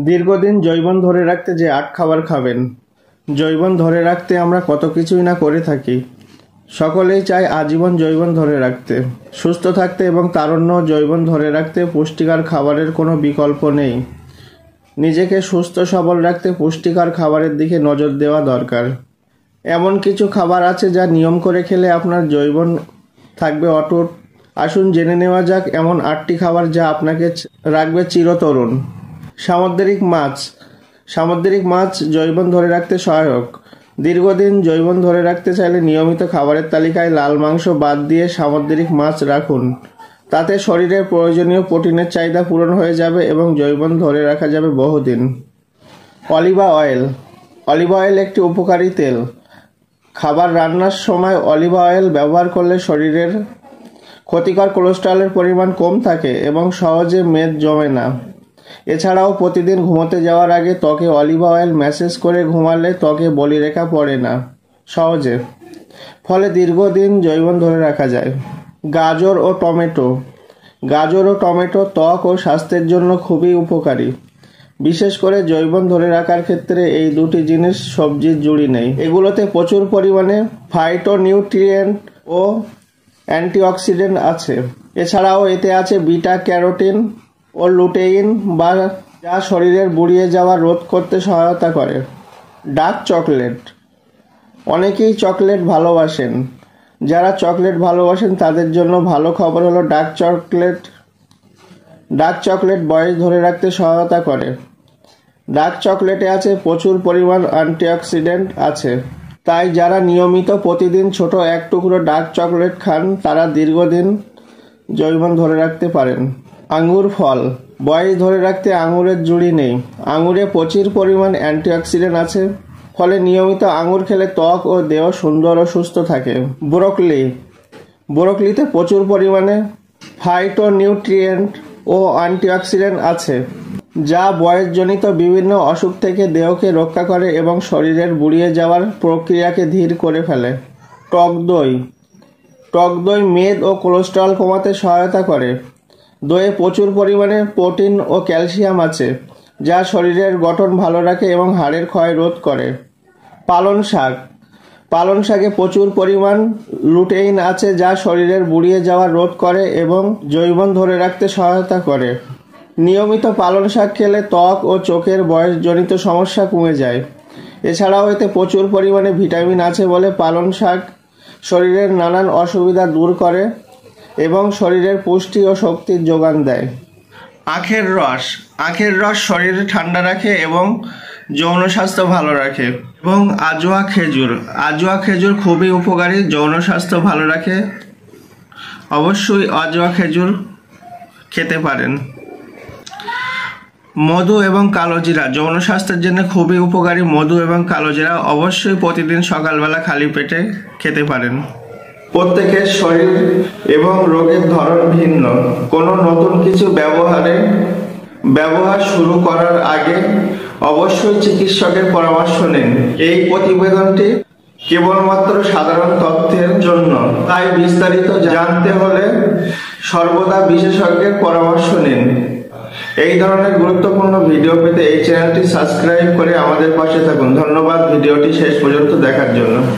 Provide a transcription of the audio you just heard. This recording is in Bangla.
দীর্ঘদিন যৌবন ধরে রাখতে যে আট খাবার খাবেন। যৌবন ধরে রাখতে আমরা কত কিছুই না করে থাকি। সকলেই চায় আজীবন যৌবন ধরে রাখতে, সুস্থ থাকতে এবং তারুণ্য যৌবন ধরে রাখতে পুষ্টিকর খাবারের কোনো বিকল্প নেই। নিজেকে সুস্থ সবল রাখতে পুষ্টিকর খাবারের দিকে নজর দেওয়া দরকার। এমন কিছু খাবার আছে যা নিয়ম করে খেলে আপনার যৌবন থাকবে অটুট। আসুন জেনে নেওয়া যাক এমন 8টি খাবার যা আপনাকে রাখবে চিরতরুণ। সামুদ্রিক মাছ যৌবন ধরে রাখতে সহায়ক। দীর্ঘদিন যৌবন ধরে রাখতে চাইলে নিয়মিত খাবারের তালিকায় লাল মাংস বাদ দিয়ে সামুদ্রিক মাছ রাখুন। তাতে শরীরের প্রয়োজনীয় প্রোটিনের চাহিদা পূরণ হয়ে যাবে এবং যৌবন ধরে রাখা যাবে বহুদিন। অলিভ অয়েল একটি উপকারী তেল। খাবার রান্নার সময় অলিভ অয়েল ব্যবহার করলে শরীরের ক্ষতিকর কোলেস্টেরলের পরিমাণ কম থাকে এবং সহজে মেদ জমে না। এছাড়াও প্রতিদিন ঘুমোতে যাওয়ার আগে ত্বকে অলিভ অয়েল ম্যাসেজ করে ঘুমালে ত্বকে বলিরেখা পড়ে না সহজে, ফলে দীর্ঘদিন যৌবন ধরে রাখা যায়। গাজর ও টমেটো ত্বক ও স্বাস্থ্যের জন্য খুবই উপকারী। বিশেষ করে যৌবন ধরে রাখার ক্ষেত্রে এই দুটি জিনিস সবজির জুড়ি নেই। এগুলোতে প্রচুর পরিমাণে ফাইটোনিউট্রিয়েন্ট ও অ্যান্টিঅক্সিডেন্ট আছে। এছাড়াও এতে আছে বিটা ক্যারোটিন ও লুটেইন যা শরীরের বুড়িয়ে যাওয়া রোধ করতে সহায়তা করে। Dark chocolate. অনেকেই চকলেট ভালোবাসেন। যারা চকলেট ভালোবাসেন তাদের জন্য ভালো খবর হলো ডার্ক চকলেট বয়স ধরে রাখতে সহায়তা করে। ডার্ক চকলেটে আছে প্রচুর পরিমাণ অ্যান্টিঅক্সিডেন্ট আছে, তাই যারা নিয়মিত প্রতিদিন ছোট এক টুকরো ডার্ক চকলেট খান তারা দীর্ঘদিন যৌবন ধরে রাখতে পারেন। আঙ্গুর ফল। বয়স ধরে রাখতে আঙুরের জুড়ি নেই। আঙুরে প্রচুর পরিমাণ অ্যান্টিঅক্সিডেন্ট আছে, ফলে নিয়মিত আঙুর খেলে ত্বক ও দেহ সুন্দর ও সুস্থ থাকে। ব্রোকলিতে প্রচুর পরিমাণে ফাইটোনিউট্রিয়েন্ট ও অ্যান্টিঅক্সিডেন্ট আছে, যা বয়সজনিত বিভিন্ন অসুখ থেকে দেহকে রক্ষা করে এবং শরীরের বুড়িয়ে যাওয়ার প্রক্রিয়াকে ধীর করে ফেলে। টক দই মেদ ও কোলেস্টেরল কমাতে সহায়তা করে। দইয়ে প্রচুর পরিমাণে প্রোটিন ও ক্যালসিয়াম আছে, যা শরীরের গঠন ভালো রাখে এবং হাড়ের ক্ষয় রোধ করে। পালং শাকে প্রচুর পরিমাণ লুটেইন আছে, যা শরীরের বুড়িয়ে যাওয়া রোধ করে এবং যৌবন ধরে রাখতে সহায়তা করে। নিয়মিত পালং শাক খেলে ত্বক ও চোখের বয়সজনিত সমস্যা কমে যায়। এছাড়াও এতে প্রচুর পরিমাণে ভিটামিন আছে বলে পালং শাক শরীরের নানান অসুবিধা দূর করে এবং শরীরের পুষ্টি ও শক্তির যোগান দেয়। আখের রস শরীরে ঠান্ডা রাখে এবং যৌন স্বাস্থ্য ভালো রাখে। এবং আজওয়া খেজুর খুবই উপকারী, যৌন স্বাস্থ্য ভালো রাখে। অবশ্যই আজওয়া খেজুর খেতে পারেন। মধু এবং কালোজিরা যৌন স্বাস্থ্যের জন্য খুবই উপকারী। মধু এবং কালোজিরা অবশ্যই প্রতিদিন সকালবেলা খালি পেটে খেতে পারেন। প্রত্যেকের শরীর এবং রোগের ধরন ভিন্ন। কোনো নতুন কিছু ব্যবহার শুরু করার আগে অবশ্যই চিকিৎসকের পরামর্শ নিন। এই প্রতিবেদনটি কেবলমাত্র সাধারণ তথ্যের জন্য, তাই বিস্তারিত জানতে হলে সর্বদা বিশেষজ্ঞের পরামর্শ নিন। এই ধরনের গুরুত্বপূর্ণ ভিডিও পেতে এই চ্যানেলটি সাবস্ক্রাইব করে আমাদের পাশে থাকুন। ধন্যবাদ ভিডিওটি শেষ পর্যন্ত দেখার জন্য।